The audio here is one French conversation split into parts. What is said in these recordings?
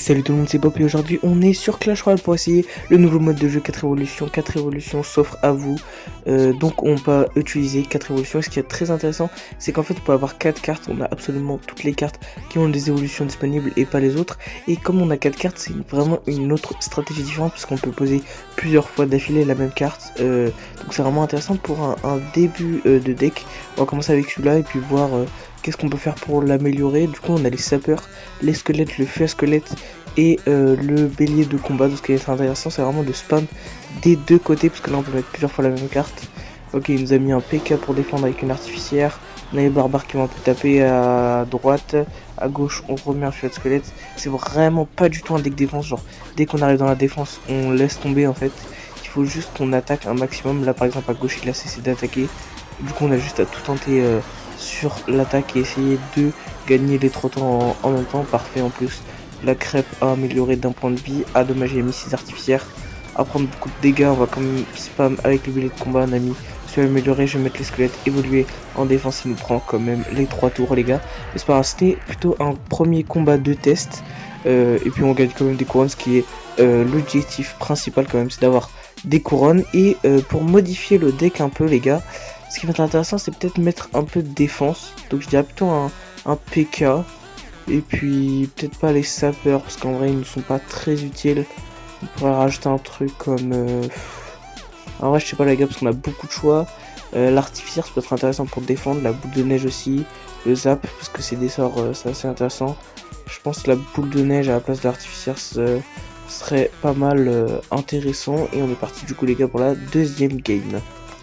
Salut tout le monde, c'est Pop et aujourd'hui on est sur Clash Royale pour essayer le nouveau mode de jeu 4 évolutions. 4 évolutions s'offre à vous, donc on peut utiliser 4 évolutions. Et ce qui est très intéressant, c'est qu'en fait on peut avoir 4 cartes, on a absolument toutes les cartes qui ont des évolutions disponibles et pas les autres. Et comme on a 4 cartes, c'est vraiment une autre stratégie différente parce qu'on peut poser plusieurs fois d'affilée la même carte. Donc c'est vraiment intéressant pour un début de deck. On va commencer avec celui-là et puis voir qu'est-ce qu'on peut faire pour l'améliorer. Du coup on a les sapeurs, les squelettes, le feu à squelette et le bélier de combat. Donc ce qui est intéressant, c'est vraiment de spam des deux côtés, parce que là on peut mettre plusieurs fois la même carte. Ok, il nous a mis un PK pour défendre avec une artificière. On a les barbares qui vont un peu taper à droite, à gauche on remet un feu de squelette. C'est vraiment pas du tout un deck défense, genre dès qu'on arrive dans la défense on laisse tomber en fait. Il faut juste qu'on attaque un maximum. Là par exemple à gauche il a cessé d'attaquer, du coup on a juste à tout tenter sur l'attaque et essayer de gagner les 3 tours en même temps. Parfait. En plus la crêpe a amélioré d'un point de vie, a dommagé, il a mis 6 artificières, à prendre beaucoup de dégâts. On va quand même spam avec le bélier de combat. On a mis celui amélioré, je vais mettre les squelettes évoluer en défense. Il nous prend quand même les 3 tours les gars, mais c'est pas grave, c'était plutôt un premier combat de test. Et puis on gagne quand même des couronnes, ce qui est l'objectif principal quand même, c'est d'avoir des couronnes. Et pour modifier le deck un peu les gars, ce qui va être intéressant, c'est peut-être mettre un peu de défense. Donc je dirais plutôt un PK. Et puis peut-être pas les sapeurs, parce qu'en vrai ils ne sont pas très utiles. On pourrait rajouter un truc comme... En vrai je sais pas les gars, parce qu'on a beaucoup de choix. L'artificière ça peut être intéressant pour défendre. La boule de neige aussi. Le zap, parce que c'est des sorts, c'est assez intéressant. Je pense que la boule de neige à la place de l'artificière serait pas mal intéressant. Et on est parti du coup les gars pour la deuxième game.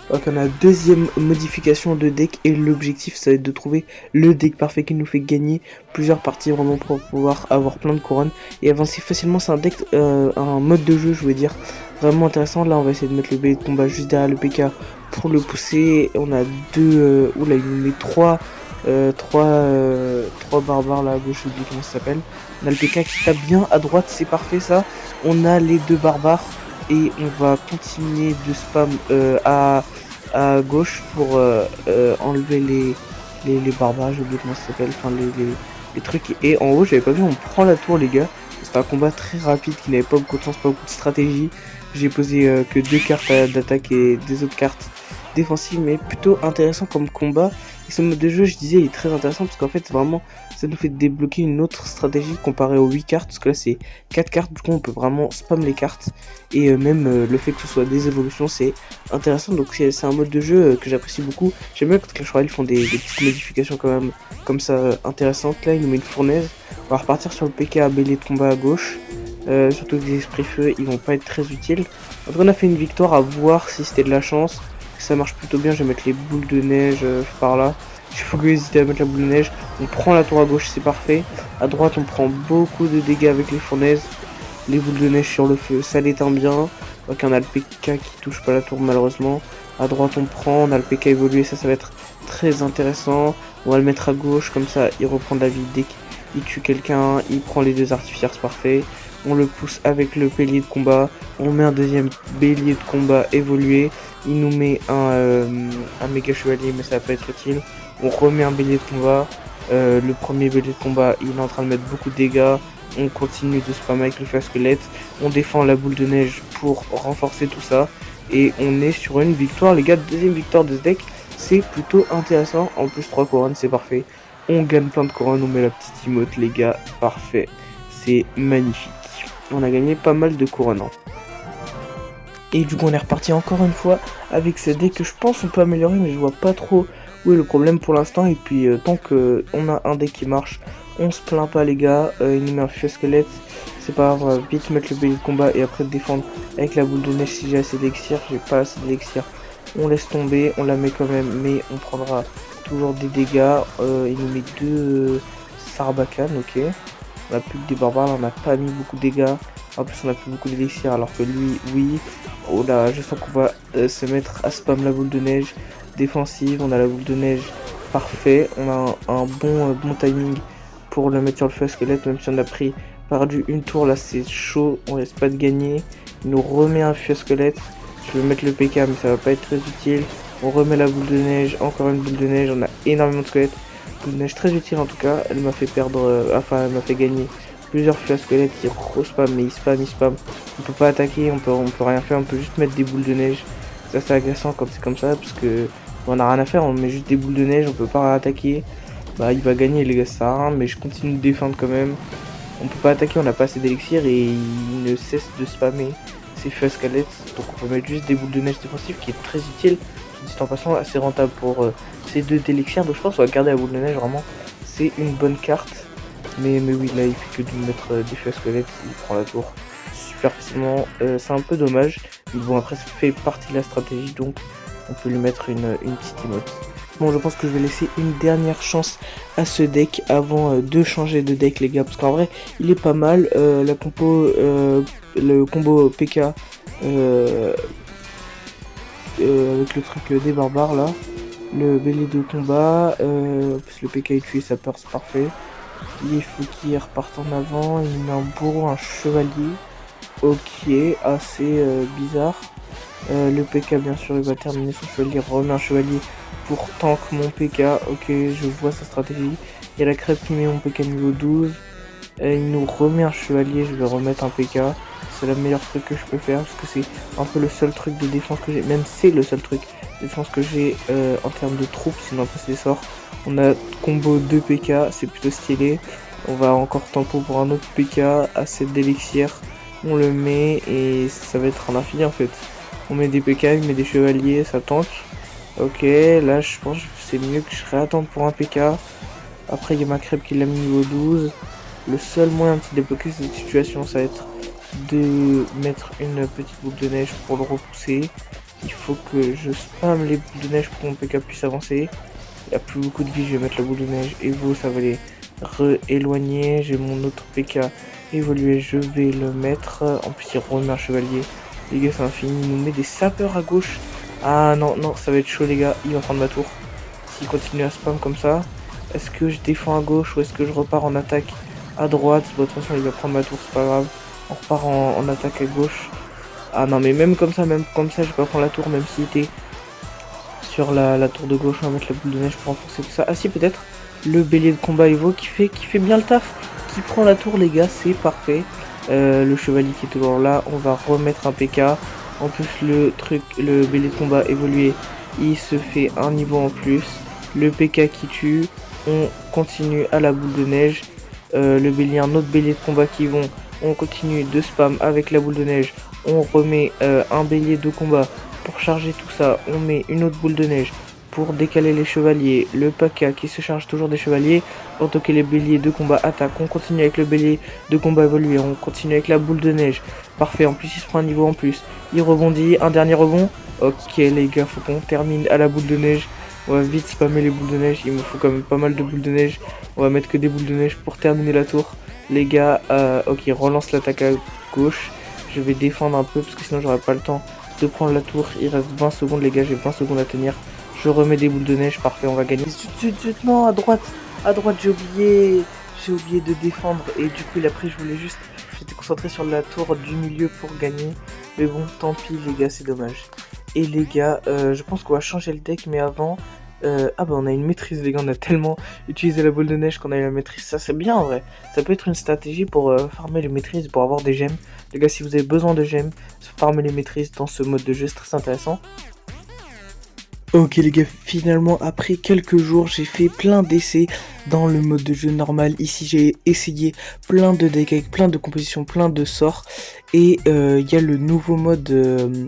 Donc on a deuxième modification de deck, et l'objectif ça va être de trouver le deck parfait qui nous fait gagner plusieurs parties vraiment pour pouvoir avoir plein de couronnes et avancer facilement. C'est un deck, un mode de jeu je veux dire vraiment intéressant. Là on va essayer de mettre le bélier de combat juste derrière le PK pour le pousser. On a deux, oula il nous met trois barbares là à gauche, je dis comment ça s'appelle. On a le PK qui tape bien à droite, c'est parfait ça. On a les deux barbares et on va continuer de spam à gauche pour enlever les barbares, j'ai oublié comment ça s'appelle, enfin les trucs. Et en haut j'avais pas vu, on prend la tour les gars. C'était un combat très rapide qui n'avait pas beaucoup de sens, pas beaucoup de stratégie. J'ai posé que 2 cartes d'attaque et des autres cartes défensives, mais plutôt intéressant comme combat. Et ce mode de jeu, je disais, il est très intéressant parce qu'en fait vraiment ça nous fait débloquer une autre stratégie comparé aux 8 cartes, parce que là c'est 4 cartes, du coup on peut vraiment spam les cartes. Et même le fait que ce soit des évolutions, c'est intéressant. Donc c'est un mode de jeu que j'apprécie beaucoup. J'aime bien quand Clash Royale font des petites modifications quand même comme ça intéressantes. Là il nous met une fournaise, on va repartir sur le PK à bélier de combat à gauche. Surtout que les esprits feu ils vont pas être très utiles. En tout cas on a fait une victoire, à voir si c'était de la chance. Ça marche plutôt bien. Je vais mettre les boules de neige par là. Il faut plus hésiter à mettre la boule de neige. On prend la tour à gauche, c'est parfait. À droite on prend beaucoup de dégâts avec les fournaises. Les boules de neige sur le feu, ça l'éteint bien. Donc on a le PK qui touche pas la tour malheureusement. À droite on prend, on a le PK évolué, ça va être très intéressant. On va le mettre à gauche, comme ça il reprend de la vie dès qu'il tue quelqu'un. Il prend les deux artificières, c'est parfait. On le pousse avec le bélier de combat. On met un deuxième bélier de combat évolué. Il nous met un méga chevalier, mais ça va pas être utile. On remet un bélier de combat. Le premier bélier de combat, il est en train de mettre beaucoup de dégâts. On continue de spam avec le feu à squelette. On défend la boule de neige pour renforcer tout ça. Et on est sur une victoire les gars, deuxième victoire de ce deck. C'est plutôt intéressant. En plus 3 couronnes, c'est parfait. On gagne plein de couronnes, on met la petite emote les gars. Parfait. C'est magnifique. On a gagné pas mal de couronnes. Et du coup on est reparti encore une fois avec ce deck que je pense on peut améliorer, mais je vois pas trop où est le problème pour l'instant. Et puis tant que on a un deck qui marche, on se plaint pas les gars. Il nous met un feu squelette, c'est pas grave, on va vite mettre le bélier de combat et après défendre avec la boule de neige si j'ai assez d'élixir. J'ai pas assez d'élixir, on laisse tomber, on la met quand même, mais on prendra toujours des dégâts. Il nous met deux Sarbacane, ok. On a plus que des barbares, là, on n'a pas mis beaucoup de dégâts. En plus on a plus beaucoup d'élixir alors que lui oui. Oh là, je sens qu'on va se mettre à spam la boule de neige défensive. On a la boule de neige, parfait. On a un bon timing pour le mettre sur le feu à squelette, même si on a perdu une tour. Là c'est chaud, on risque pas de gagner. Il nous remet un feu à squelette. Je vais mettre le PK mais ça va pas être très utile. On remet la boule de neige, encore une boule de neige. On a énormément de squelettes. Boule de neige très utile en tout cas. Elle m'a fait perdre, enfin elle m'a fait gagner plusieurs feux à squelettes, ils re-spam, mais ils spam. On peut pas attaquer, on peut rien faire, on peut juste mettre des boules de neige. Ça c'est agressant quand c'est comme ça, parce que on a rien à faire, on met juste des boules de neige, on peut pas attaquer. Bah il va gagner les gars, ça sert à rien, mais je continue de défendre quand même. On peut pas attaquer, on a pas assez d'élixir et il ne cesse de spammer ses feux à squelettes. Donc on peut mettre juste des boules de neige défensives qui est très utile. Dit en passant, assez rentable pour ces 2 d'élixir. Donc je pense qu'on va garder la boule de neige, vraiment. C'est une bonne carte. Mais oui, là il fait que de mettre des feux à squelettes, il prend la tour super facilement. C'est un peu dommage. Mais bon, après ça fait partie de la stratégie, donc on peut lui mettre une petite emote. Bon, je pense que je vais laisser une dernière chance à ce deck avant de changer de deck, les gars. Parce qu'en vrai, il est pas mal. La compo, le combo PK avec le truc des barbares là. Le bélier de combat. Parce que le PK est tué, ça peur, c'est parfait. Il faut qu'il reparte en avant. Il met un bourreau, un chevalier. Ok, assez bizarre. Le PK, bien sûr, il va terminer son chevalier. Remet un chevalier pour tank mon PK. Ok, je vois sa stratégie. Il y a la crêpe qui met mon PK niveau 12. Il nous remet un chevalier. Je vais remettre un PK. C'est le meilleur truc que je peux faire parce que c'est un peu le seul truc de défense que j'ai. Même c'est le seul truc de défense que j'ai en termes de troupes. Sinon, après, c'est des sorts. On a combo 2 PK. C'est plutôt stylé. On va encore tempo pour un autre PK à 7 d'élixir. On le met et ça va être un infini en fait. On met des PK, il met des chevaliers, ça tank. Ok, là je pense que c'est mieux que je réattende pour un PK. Après il y a ma crêpe qui l'a mis niveau 12. Le seul moyen de se débloquer cette situation, ça va être de mettre une petite boule de neige pour le repousser. Il faut que je spam les boules de neige pour que mon PK puisse avancer. Il n'y a plus beaucoup de vie, je vais mettre la boule de neige et vous, ça va les re-éloigner. J'ai mon autre PK évolué, je vais le mettre. En plus il remet un chevalier. Les gars, c'est infini. Il nous met des sapeurs à gauche. Ah non, non, ça va être chaud, les gars. Il va prendre ma tour. S'il continue à spam comme ça, est-ce que je défends à gauche ou est-ce que je repars en attaque à droite? Bon, de toute façon, il va prendre ma tour, c'est pas grave. On repart en attaque à gauche. Ah non, mais même comme ça, je vais pas prendre la tour, même s'il était sur la tour de gauche. On va mettre la boule de neige pour renforcer tout ça. Ah si, peut-être le bélier de combat Evo qui fait bien le taf. Qui prend la tour, les gars, c'est parfait. Le chevalier qui est toujours là, on va remettre un PK. En plus le bélier de combat évolué, il se fait un niveau en plus. Le PK qui tue, on continue à la boule de neige. Le bélier, un autre bélier de combat qui vont, on continue de spam avec la boule de neige. On remet un bélier de combat pour charger tout ça. On met une autre boule de neige pour décaler les chevaliers, le PK qui se charge toujours des chevaliers, autant que les béliers de combat attaquent, on continue avec le bélier de combat évolué, on continue avec la boule de neige, parfait, en plus il se prend un niveau en plus, il rebondit, un dernier rebond, ok les gars, faut qu'on termine à la boule de neige, on va vite spammer les boules de neige, il me faut quand même pas mal de boules de neige, on va mettre que des boules de neige pour terminer la tour, les gars, ok, relance l'attaque à gauche, je vais défendre un peu parce que sinon j'aurai pas le temps de prendre la tour, il reste 20 secondes les gars, j'ai 20 secondes à tenir. Je remets des boules de neige, parfait, on va gagner. Non, à droite, j'ai oublié de défendre et du coup après j'étais concentré sur la tour du milieu pour gagner. Mais bon, tant pis les gars, c'est dommage. Et les gars, je pense qu'on va changer le deck, mais avant, ah bah on a une maîtrise les gars, on a tellement utilisé la boule de neige qu'on a eu la maîtrise, ça c'est bien en vrai. Ça peut être une stratégie pour farmer les maîtrises, pour avoir des gemmes. Les gars, si vous avez besoin de gemmes, farmer les maîtrises dans ce mode de jeu, c'est très intéressant. Ok les gars, finalement après quelques jours j'ai fait plein d'essais dans le mode de jeu normal. Ici j'ai essayé plein de decks avec plein de compositions, plein de sorts. Et il y a le nouveau mode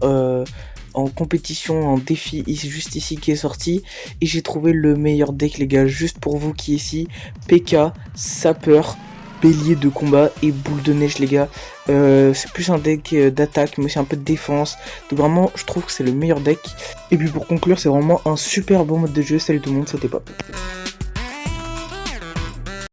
en compétition, en défi juste ici qui est sorti. Et j'ai trouvé le meilleur deck les gars, juste pour vous qui est ici. PK, sapeur, bélier de combat et boule de neige les gars. C'est plus un deck d'attaque mais aussi un peu de défense, donc vraiment je trouve que c'est le meilleur deck. Et puis pour conclure, c'est vraiment un super bon mode de jeu. Salut tout le monde, c'était Pop.